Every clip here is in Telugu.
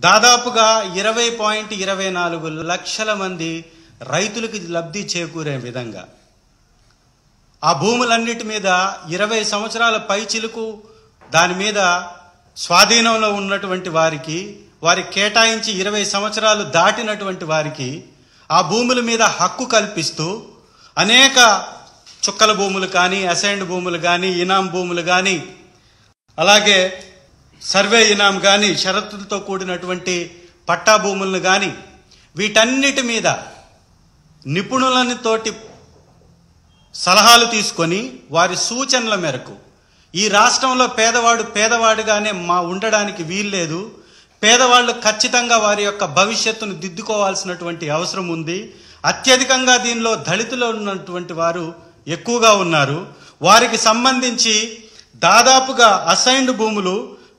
దాదాపుగా 20.24 లక్షల మంది రైతులకు లబ్ధి చేకూరే విధంగా ఆ భూములన్నిటి మీద 20 సంవత్సరాల పైచిలుకు దాని మీద స్వాధీనంలో ఉన్నటువంటి వారికి కేటాయించి 20 సంవత్సరాలు దాటినటువంటి వారికి ఆ భూముల మీద హక్కు కల్పిస్తూ అనేక చుక్కల భూములు కానీ, అసైన్డ్ భూములు కానీ, ఇనాం భూములు కానీ, అలాగే సర్వే ఇనాం కానీ, షరతులతో కూడినటువంటి పట్టా భూములను కానీ, వీటన్నిటి మీద నిపుణులతోటి సలహాలు తీసుకొని వారి సూచనల మేరకు ఈ రాష్ట్రంలో పేదవాడుగానే ఉండడానికి వీల్లేదు, పేదవాళ్ళు ఖచ్చితంగా వారి యొక్క భవిష్యత్తును దిద్దుకోవాల్సినటువంటి అవసరం ఉంది. అత్యధికంగా దీనిలో దళితులు ఉన్నటువంటి వారు ఎక్కువగా ఉన్నారు. వారికి సంబంధించి దాదాపుగా అసైన్డ్ భూములు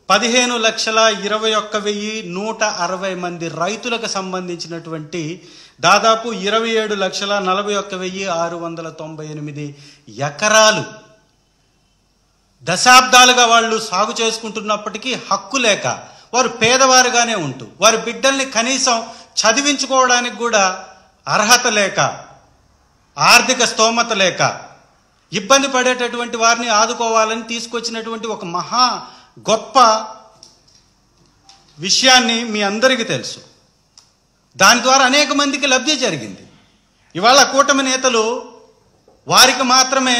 15,21,160 మంది రైతులకు సంబంధించినటువంటి దాదాపు 27,41,698 ఎకరాలు దశాబ్దాలుగా వాళ్ళు సాగు చేసుకుంటున్నప్పటికీ హక్కు లేక వారు పేదవారుగానే ఉంటూ వారి బిడ్డల్ని కనీసం చదివించుకోవడానికి కూడా అర్హత లేక, ఆర్థిక స్తోమత లేక ఇబ్బంది పడేటటువంటి వారిని ఆదుకోవాలని తీసుకొచ్చినటువంటి ఒక మహా గొప్ప విషయాన్ని మీ అందరికీ తెలుసు. దాని ద్వారా అనేక మందికి లబ్ధి జరిగింది. ఇవాళ కూటమి నేతలు వారికి మాత్రమే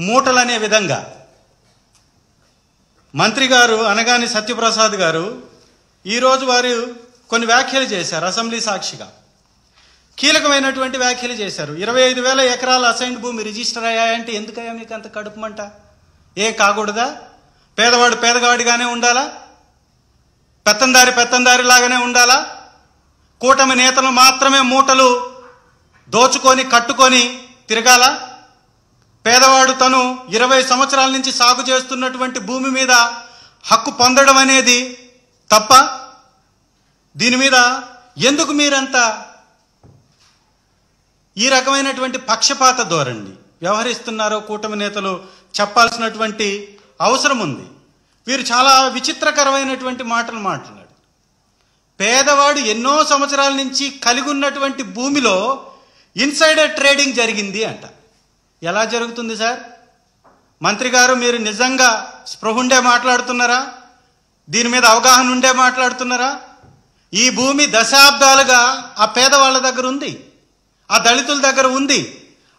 మూటలనే విధంగా మంత్రి గారు అనగాని సత్యప్రసాద్ గారు ఈరోజు వారు కొన్ని వ్యాఖ్యలు చేశారు. అసెంబ్లీ సాక్షిగా కీలకమైనటువంటి వ్యాఖ్యలు చేశారు. 25,000 ఎకరాల అసైన్డ్ భూమి రిజిస్టర్ అయ్యాయంటే ఎందుకయ్యా మీకు అంత కడుపుమంట? ఏం కాకూడదా? పేదవాడు పేదవాడిగానే ఉండాలా? పెత్తందారిలాగానే ఉండాలా? కూటమి నేతలు మాత్రమే మూటలు దోచుకొని కట్టుకొని తిరగాల? పేదవాడు తను 20 సంవత్సరాల నుంచి సాగు చేస్తున్నటువంటి భూమి మీద హక్కు పొందడం అనేది తప్ప? దీని మీద ఎందుకు మీరంతా ఈ రకమైనటువంటి పక్షపాత ధోరణి వ్యవహరిస్తున్నారో కూటమి నేతలు చెప్పాల్సినటువంటి అవసరం ఉంది. వీరు చాలా విచిత్రకరమైనటువంటి మాటలు మాట్లాడారు. పేదవాడు ఎన్నో సంవత్సరాల నుంచి కలిగి ఉన్నటువంటి భూమిలో ఇన్సైడర్ ట్రేడింగ్ జరిగింది అంట. ఎలా జరుగుతుంది సార్? మంత్రి గారు, మీరు నిజంగా స్పృహ ఉండే మాట్లాడుతున్నారా? దీని మీద అవగాహన ఉండే మాట్లాడుతున్నారా? ఈ భూమి దశాబ్దాలుగా ఆ పేదవాళ్ళ దగ్గర ఉంది, ఆ దళితుల దగ్గర ఉంది,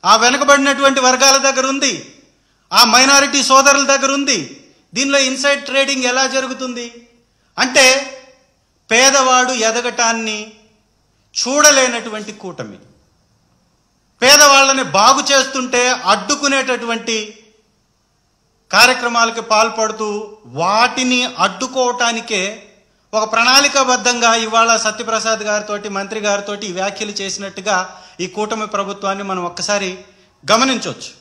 ఆ వెనుకబడినటువంటి వర్గాల దగ్గర ఉంది, ఆ మైనారిటీ సోదరుల దగ్గర ఉంది. దీనిలో ఇన్సైడ్ ట్రేడింగ్ ఎలా జరుగుతుంది? అంటే పేదవాడు ఎదగటాన్ని చూడలేనటువంటి కూటమి, పేదవాళ్ళని బాగు చేస్తుంటే అడ్డుకునేటటువంటి కార్యక్రమాలకి పాల్పడుతూ వాటిని అడ్డుకోవటానికే ఒక ప్రణాళికాబద్ధంగా ఇవాళ సత్యప్రసాద్ గారితో, మంత్రి గారితో వ్యాఖ్యలు చేసినట్టుగా ఈ కూటమి ప్రభుత్వాన్ని మనం ఒక్కసారి గమనించవచ్చు.